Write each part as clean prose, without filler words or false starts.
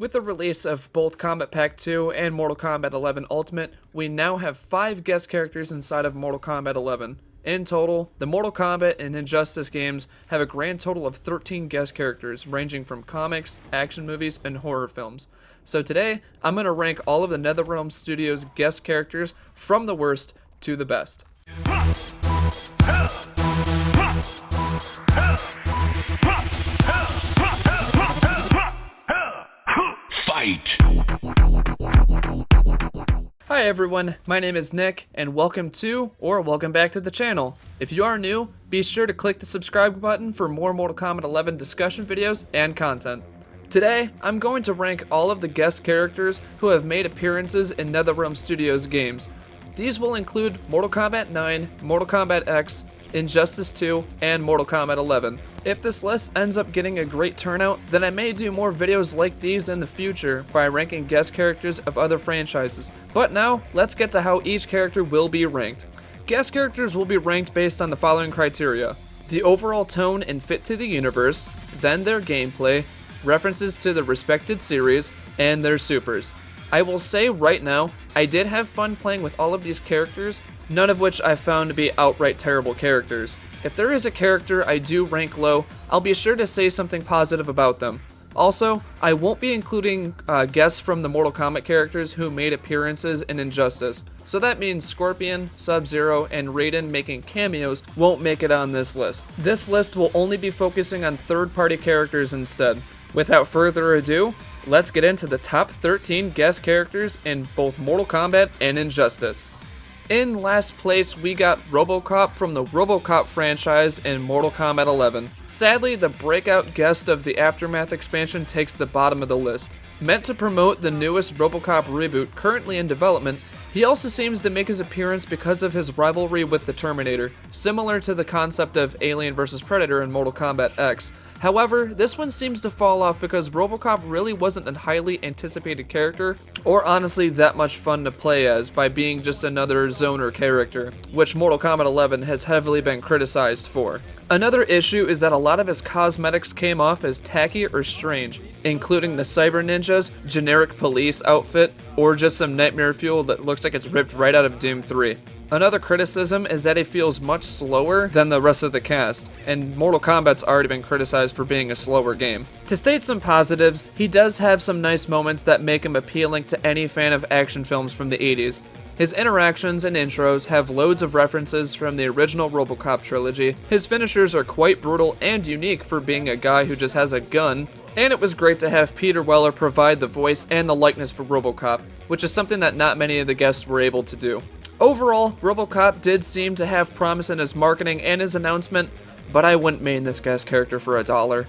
With the release of both Kombat Pack 2 and Mortal Kombat 11 Ultimate, we now have 5 guest characters inside of Mortal Kombat 11. In total, the Mortal Kombat and Injustice games have a grand total of 13 guest characters, ranging from comics, action movies, and horror films. So today, I'm going to rank all of the NetherRealm Studios guest characters from the worst to the best. Hi everyone, my name is Nick, and welcome back to the channel. If you are new, be sure to click the subscribe button for more Mortal Kombat 11 discussion videos and content. Today, I'm going to rank all of the guest characters who have made appearances in NetherRealm Studios games. These will include Mortal Kombat 9, Mortal Kombat X, Injustice 2, and Mortal Kombat 11. If this list ends up getting a great turnout, then I may do more videos like these in the future by ranking guest characters of other franchises. But now, let's get to how each character will be ranked. Guest characters will be ranked based on the following criteria: the overall tone and fit to the universe, then their gameplay, references to the respected series, and their supers. I will say right now, I did have fun playing with all of these characters, none of which I found to be outright terrible characters. If there is a character I do rank low, I'll be sure to say something positive about them. Also, I won't be including guests from the Mortal Kombat characters who made appearances in Injustice. So that means Scorpion, Sub-Zero, and Raiden making cameos won't make it on this list. This list will only be focusing on third-party characters instead. Without further ado, let's get into the top 13 guest characters in both Mortal Kombat and Injustice. In last place, we got Robocop from the Robocop franchise in Mortal Kombat 11. Sadly, the breakout guest of the Aftermath expansion takes the bottom of the list. Meant to promote the newest Robocop reboot currently in development, he also seems to make his appearance because of his rivalry with the Terminator, similar to the concept of Alien vs Predator in Mortal Kombat X. However, this one seems to fall off because Robocop really wasn't a highly anticipated character, or honestly that much fun to play as by being just another zoner character, which Mortal Kombat 11 has heavily been criticized for. Another issue is that a lot of his cosmetics came off as tacky or strange, including the Cyber Ninja's generic police outfit, or just some nightmare fuel that looks like it's ripped right out of Doom 3. Another criticism is that he feels much slower than the rest of the cast, and Mortal Kombat's already been criticized for being a slower game. To state some positives, he does have some nice moments that make him appealing to any fan of action films from the 80s. His interactions and intros have loads of references from the original Robocop trilogy, his finishers are quite brutal and unique for being a guy who just has a gun, and it was great to have Peter Weller provide the voice and the likeness for Robocop, which is something that not many of the guests were able to do. Overall, Robocop did seem to have promise in his marketing and his announcement, but I wouldn't main this guest character for $1.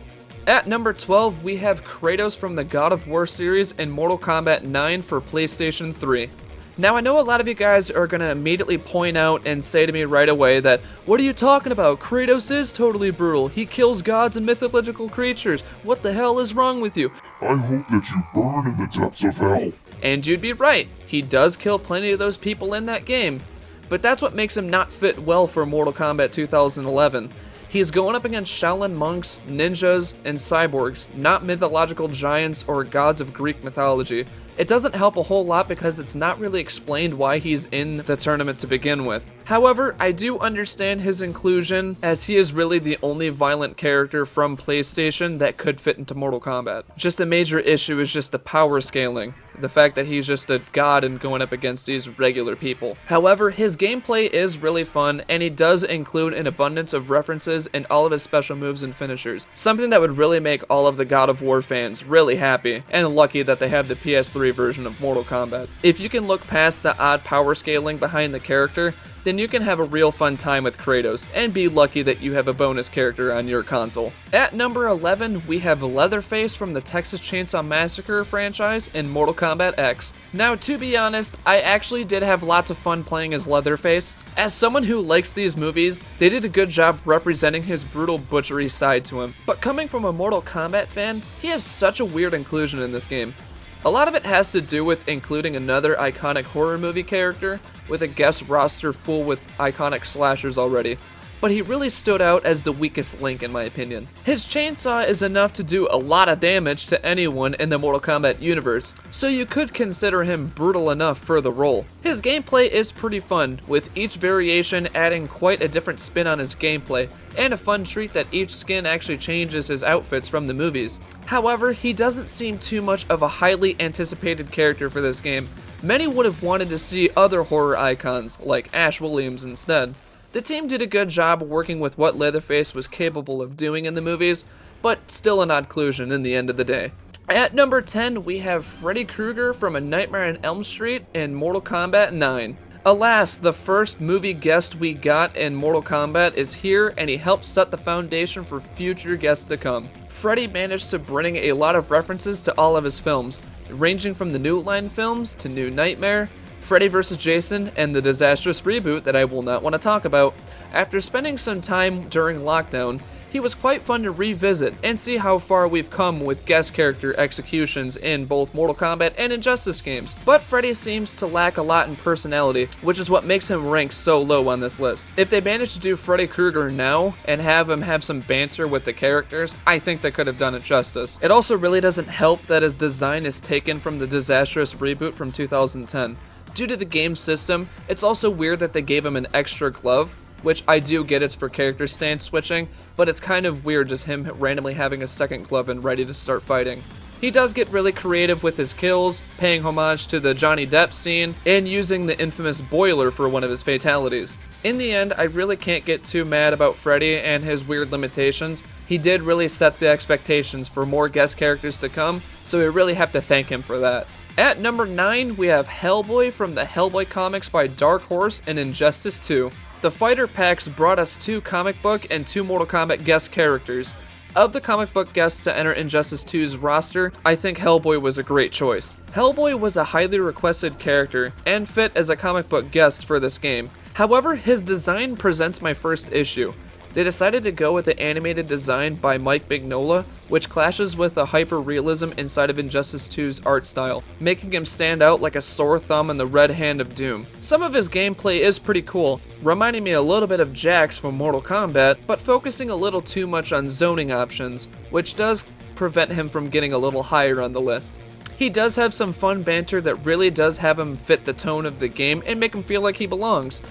At number 12, we have Kratos from the God of War series in Mortal Kombat 9 for PlayStation 3. Now, I know a lot of you guys are going to immediately point out and say to me right away that, "What are you talking about? Kratos is totally brutal. He kills gods and mythological creatures. What the hell is wrong with you?" I hope that you burn in the depths of hell. And you'd be right, he does kill plenty of those people in that game, but that's what makes him not fit well for Mortal Kombat 2011. He's going up against Shaolin monks, ninjas, and cyborgs, not mythological giants or gods of Greek mythology. It doesn't help a whole lot because it's not really explained why he's in the tournament to begin with. However, I do understand his inclusion, as he is really the only violent character from PlayStation that could fit into Mortal Kombat. Just a major issue is just the power scaling. The fact that he's just a god and going up against these regular people. However, his gameplay is really fun, and he does include an abundance of references in all of his special moves and finishers. Something that would really make all of the God of War fans really happy, and lucky that they have the PS3 version of Mortal Kombat. If you can look past the odd power scaling behind the character, then you can have a real fun time with Kratos, and be lucky that you have a bonus character on your console. At number 11, we have Leatherface from the Texas Chainsaw Massacre franchise in Mortal Kombat X. Now, to be honest, I actually did have lots of fun playing as Leatherface. As someone who likes these movies, they did a good job representing his brutal butchery side to him. But coming from a Mortal Kombat fan, he has such a weird inclusion in this game. A lot of it has to do with including another iconic horror movie character, with a guest roster full with iconic slashers already. but he really stood out as the weakest link in my opinion. His chainsaw is enough to do a lot of damage to anyone in the Mortal Kombat universe, so you could consider him brutal enough for the role. His gameplay is pretty fun, with each variation adding quite a different spin on his gameplay, and a fun treat that each skin actually changes his outfits from the movies. However, he doesn't seem too much of a highly anticipated character for this game. Many would have wanted to see other horror icons, like Ash Williams instead. The team did a good job working with what Leatherface was capable of doing in the movies, but still an odd conclusion in the end of the day. At number 10, we have Freddy Krueger from A Nightmare on Elm Street in Mortal Kombat 9. Alas, the first movie guest we got in Mortal Kombat is here, and he helped set the foundation for future guests to come. Freddy managed to bring a lot of references to all of his films, ranging from the New Line films to New Nightmare, Freddy vs. Jason, and the disastrous reboot that I will not want to talk about. After spending some time during lockdown, he was quite fun to revisit and see how far we've come with guest character executions in both Mortal Kombat and Injustice games. But Freddy seems to lack a lot in personality, which is what makes him ranked so low on this list. If they managed to do Freddy Krueger now and have him have some banter with the characters, I think they could have done it justice. It also really doesn't help that his design is taken from the disastrous reboot from 2010. Due to the game system, it's also weird that they gave him an extra glove, which I do get it's for character stance switching, but it's kind of weird just him randomly having a second glove and ready to start fighting. He does get really creative with his kills, paying homage to the Johnny Depp scene, and using the infamous boiler for one of his fatalities. In the end, I really can't get too mad about Freddy and his weird limitations. He did really set the expectations for more guest characters to come, so we really have to thank him for that. At number 9, we have Hellboy from the Hellboy comics by Dark Horse and Injustice 2. The fighter packs brought us 2 comic book and 2 Mortal Kombat guest characters. Of the comic book guests to enter Injustice 2's roster, I think Hellboy was a great choice. Hellboy was a highly requested character and fit as a comic book guest for this game. However, his design presents my first issue. They decided to go with the animated design by Mike Mignola, which clashes with the hyper-realism inside of Injustice 2's art style, making him stand out like a sore thumb in the red hand of doom. Some of his gameplay is pretty cool, reminding me a little bit of Jax from Mortal Kombat, but focusing a little too much on zoning options, which does prevent him from getting a little higher on the list. He does have some fun banter that really does have him fit the tone of the game and make him feel like he belongs.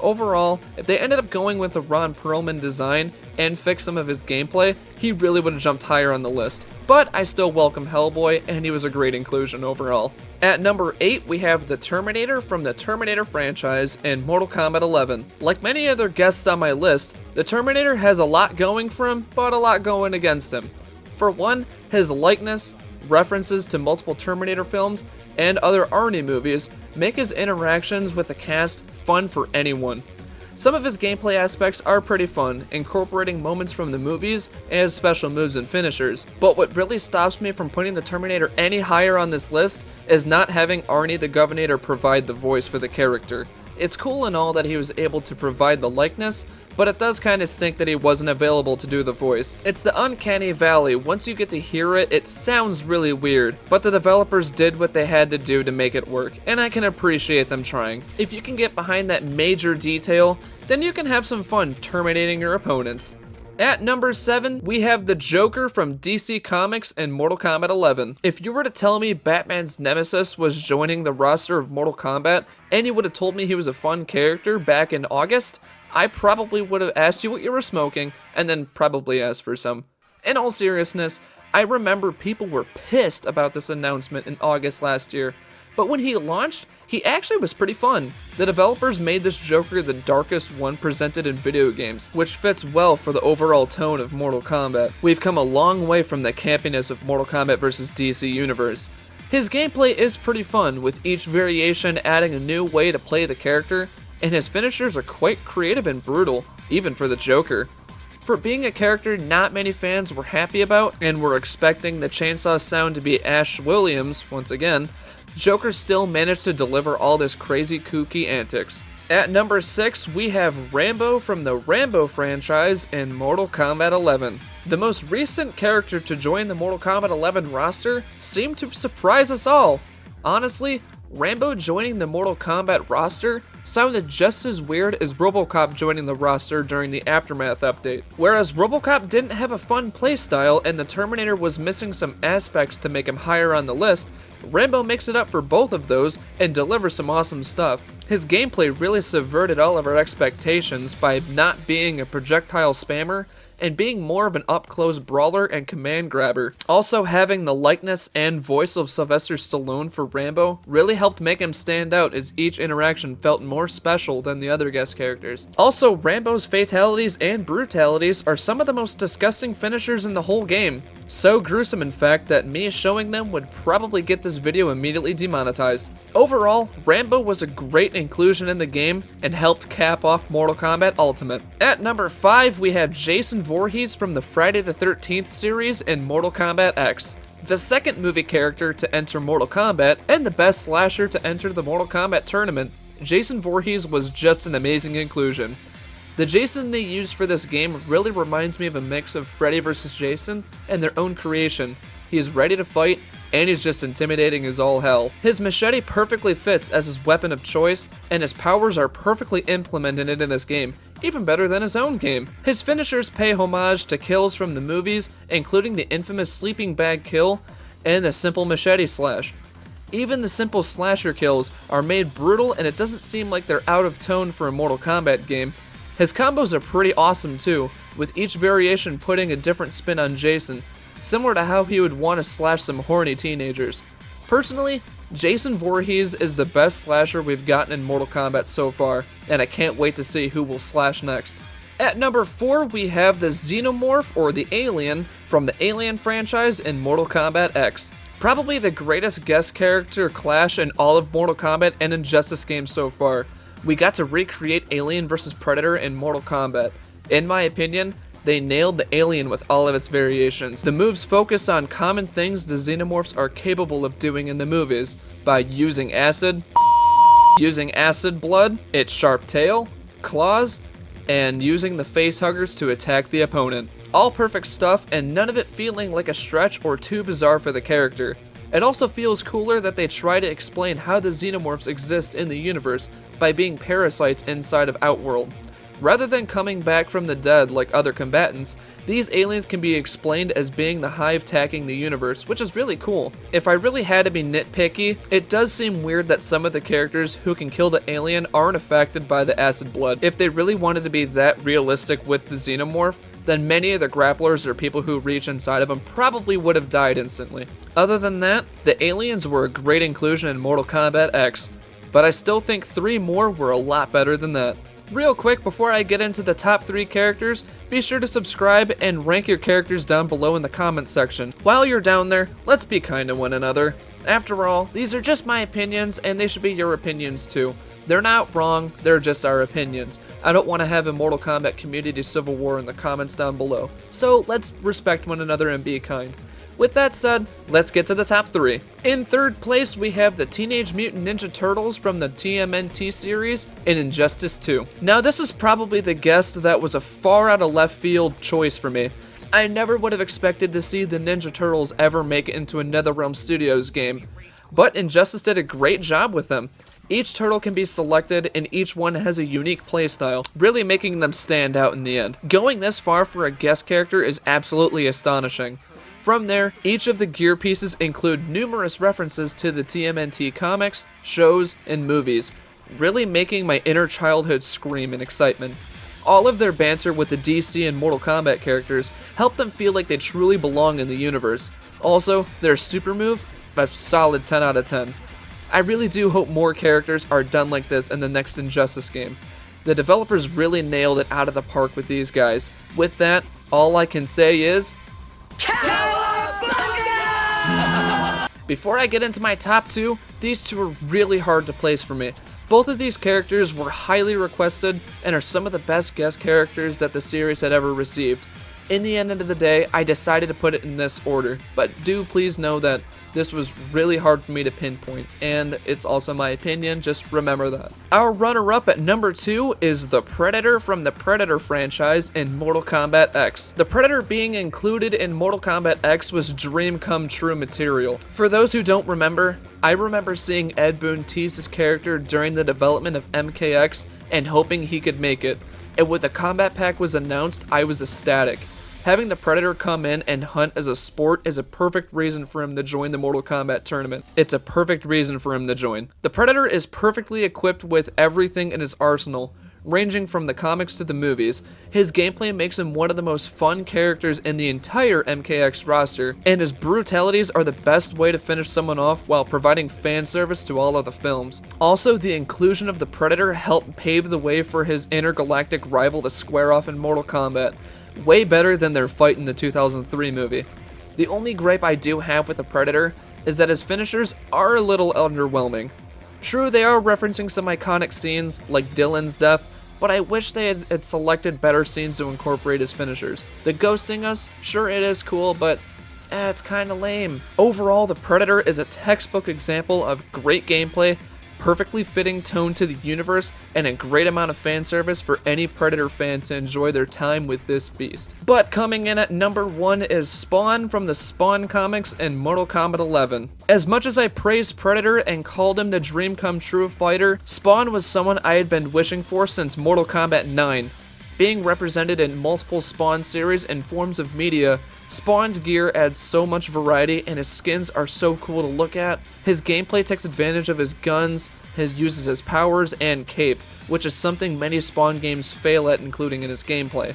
Overall, if they ended up going with the Ron Perlman design and fix some of his gameplay, he really would have jumped higher on the list. But I still welcome Hellboy, and he was a great inclusion overall. At number 8, we have the Terminator from the Terminator franchise in Mortal Kombat 11. Like many other guests on my list, the Terminator has a lot going for him, but a lot going against him. For one, his likeness, references to multiple Terminator films, and other Arnie movies make his interactions with the cast fun for anyone. Some of his gameplay aspects are pretty fun, incorporating moments from the movies and his special moves and finishers, but what really stops me from putting the Terminator any higher on this list is not having Arnie the Governor provide the voice for the character. It's cool and all that he was able to provide the likeness, but it does kind of stink that he wasn't available to do the voice. It's the uncanny valley. Once you get to hear it, it sounds really weird, but the developers did what they had to do to make it work, and I can appreciate them trying. If you can get behind that major detail, then you can have some fun terminating your opponents. At number 7, we have the Joker from DC Comics in Mortal Kombat 11. If you were to tell me Batman's nemesis was joining the roster of Mortal Kombat, and you would have told me he was a fun character back in August, I probably would have asked you what you were smoking, and then probably asked for some. In all seriousness, I remember people were pissed about this announcement in August last year, but when he launched, he actually was pretty fun. The developers made this Joker the darkest one presented in video games, which fits well for the overall tone of Mortal Kombat. We've come a long way from the campiness of Mortal Kombat vs. DC Universe. His gameplay is pretty fun, with each variation adding a new way to play the character, and his finishers are quite creative and brutal, even for the Joker. For being a character not many fans were happy about, and were expecting the chainsaw sound to be Ash Williams once again, Joker still managed to deliver all this crazy kooky antics. At number 6, we have Rambo from the Rambo franchise in Mortal Kombat 11. The most recent character to join the Mortal Kombat 11 roster seemed to surprise us all. Honestly, Rambo joining the Mortal Kombat roster sounded just as weird as Robocop joining the roster during the Aftermath update. Whereas Robocop didn't have a fun playstyle and the Terminator was missing some aspects to make him higher on the list, Rambo makes it up for both of those and delivers some awesome stuff. His gameplay really subverted all of our expectations by not being a projectile spammer and being more of an up-close brawler and command grabber. Also, having the likeness and voice of Sylvester Stallone for Rambo really helped make him stand out, as each interaction felt more special than the other guest characters. Also, Rambo's fatalities and brutalities are some of the most disgusting finishers in the whole game. So gruesome, in fact, that me showing them would probably get this video immediately demonetized. Overall, Rambo was a great inclusion in the game and helped cap off Mortal Kombat Ultimate. At number 5, we have Jason Voorhees from the Friday the 13th series in Mortal Kombat X. The second movie character to enter Mortal Kombat and the best slasher to enter the Mortal Kombat tournament, Jason Voorhees was just an amazing inclusion. The Jason they used for this game really reminds me of a mix of Freddy vs. Jason and their own creation. He is ready to fight, and he's just intimidating as all hell. His machete perfectly fits as his weapon of choice, and his powers are perfectly implemented in this game, even better than his own game. His finishers pay homage to kills from the movies, including the infamous sleeping bag kill and the simple machete slash. Even the simple slasher kills are made brutal, and it doesn't seem like they're out of tone for a Mortal Kombat game. His combos are pretty awesome too, with each variation putting a different spin on Jason, similar to how he would want to slash some horny teenagers. Personally, Jason Voorhees is the best slasher we've gotten in Mortal Kombat so far, and I can't wait to see who will slash next. At number 4, we have the Xenomorph, or the Alien, from the Alien franchise in Mortal Kombat X. Probably the greatest guest character clash in all of Mortal Kombat and Injustice games so far. We got to recreate Alien vs. Predator in Mortal Kombat. In my opinion, they nailed the Alien with all of its variations. The moves focus on common things the Xenomorphs are capable of doing in the movies by using acid blood, its sharp tail, claws, and using the facehuggers to attack the opponent. All perfect stuff, and none of it feeling like a stretch or too bizarre for the character. It also feels cooler that they try to explain how the Xenomorphs exist in the universe by being parasites inside of Outworld. Rather than coming back from the dead like other combatants, these aliens can be explained as being the hive attacking the universe, which is really cool. If I really had to be nitpicky, it does seem weird that some of the characters who can kill the alien aren't affected by the acid blood. If they really wanted to be that realistic with the Xenomorph, then many of the grapplers or people who reach inside of them probably would have died instantly. Other than that, the aliens were a great inclusion in Mortal Kombat X, but I still think 3 more were a lot better than that. Real quick, before I get into the top 3 characters, be sure to subscribe and rank your characters down below in the comments section. While you're down there, let's be kind to one another. After all, these are just my opinions, and they should be your opinions too. They're not wrong, they're just our opinions. I don't want to have a Mortal Kombat community civil war in the comments down below. So let's respect one another and be kind. With that said, let's get to the top 3. In third place, we have the Teenage Mutant Ninja Turtles from the TMNT series in Injustice 2. Now, this is probably the guest that was a far out of left field choice for me. I never would have expected to see the Ninja Turtles ever make it into a NetherRealm Studios game, but Injustice did a great job with them. Each turtle can be selected, and each one has a unique playstyle, really making them stand out in the end. Going this far for a guest character is absolutely astonishing. From there, each of the gear pieces include numerous references to the TMNT comics, shows, and movies, really making my inner childhood scream in excitement. All of their banter with the DC and Mortal Kombat characters help them feel like they truly belong in the universe. Also, their super move, a solid 10 out of 10. I really do hope more characters are done like this in the next Injustice game. The developers really nailed it out of the park with these guys. With that, all I can say is... Before I get into my top 2, these 2 are really hard to place for me. Both of these characters were highly requested and are some of the best guest characters that the series had ever received. In the end of the day, I decided to put it in this order, but do please know that This was really hard for me to pinpoint, and it's also my opinion, just remember that. Our runner-up at number 2 is the Predator from the Predator franchise in Mortal Kombat X. The Predator being included in Mortal Kombat X was dream come true material. For those who don't remember, I remember seeing Ed Boon tease his character during the development of MKX and hoping he could make it, and when the Kombat Pack was announced, I was ecstatic. Having the Predator come in and hunt as a sport is a perfect reason for him to join the Mortal Kombat tournament. It's a perfect reason for him to join. The Predator is perfectly equipped with everything in his arsenal, ranging from the comics to the movies. His gameplay makes him one of the most fun characters in the entire MKX roster, and his brutalities are the best way to finish someone off while providing fan service to all of the films. Also, the inclusion of the Predator helped pave the way for his intergalactic rival to square off in Mortal Kombat. Way better than their fight in the 2003 movie. The only gripe I do have with the Predator is that his finishers are a little underwhelming. True, they are referencing some iconic scenes, like Dylan's death, but I wish they had selected better scenes to incorporate his finishers. The ghosting us, sure it is cool, but it's kinda lame. Overall, the Predator is a textbook example of great gameplay, perfectly fitting tone to the universe, and a great amount of fan service for any Predator fan to enjoy their time with this beast. But coming in at number 1 is Spawn from the Spawn comics and Mortal Kombat 11. As much as I praised Predator and called him the dream come true fighter, Spawn was someone I had been wishing for since Mortal Kombat 9. Being represented in multiple Spawn series and forms of media, Spawn's gear adds so much variety and his skins are so cool to look at. His gameplay takes advantage of his guns, uses his powers, and cape, which is something many Spawn games fail at including in his gameplay.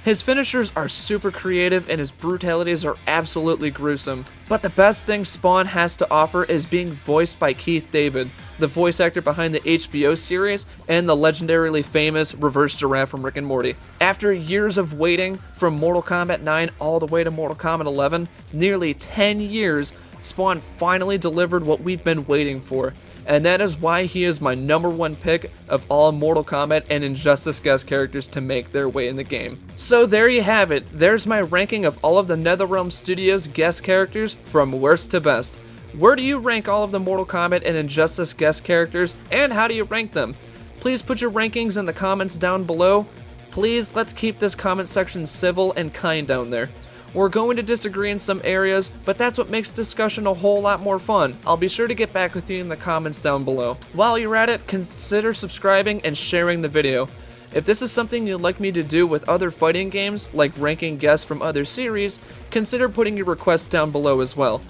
His finishers are super creative and his brutalities are absolutely gruesome. But the best thing Spawn has to offer is being voiced by Keith David, the voice actor behind the HBO series and the legendarily famous Reverse Giraffe from Rick and Morty. After years of waiting from Mortal Kombat 9 all the way to Mortal Kombat 11, nearly 10 years, Spawn finally delivered what we've been waiting for. And that is why he is my number 1 pick of all Mortal Kombat and Injustice guest characters to make their way in the game. So there you have it. There's my ranking of all of the NetherRealm Studios guest characters from worst to best. Where do you rank all of the Mortal Kombat and Injustice guest characters, and how do you rank them? Please put your rankings in the comments down below. Please, let's keep this comment section civil and kind down there. We're going to disagree in some areas, but that's what makes discussion a whole lot more fun. I'll be sure to get back with you in the comments down below. While you're at it, consider subscribing and sharing the video. If this is something you'd like me to do with other fighting games, like ranking guests from other series, consider putting your requests down below as well.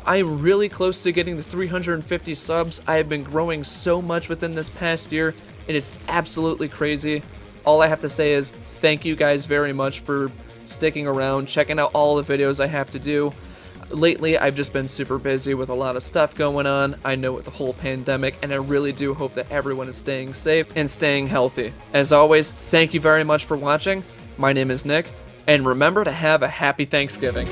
I'm really close to getting the 350 subs. I have been growing so much within this past year, and it's absolutely crazy. All I have to say is thank you guys very much for sticking around, checking out all the videos I have to do. Lately, I've just been super busy with a lot of stuff going on. I know with the whole pandemic, and I really do hope that everyone is staying safe and staying healthy. As always, thank you very much for watching. My name is Nick, and remember to have a happy Thanksgiving.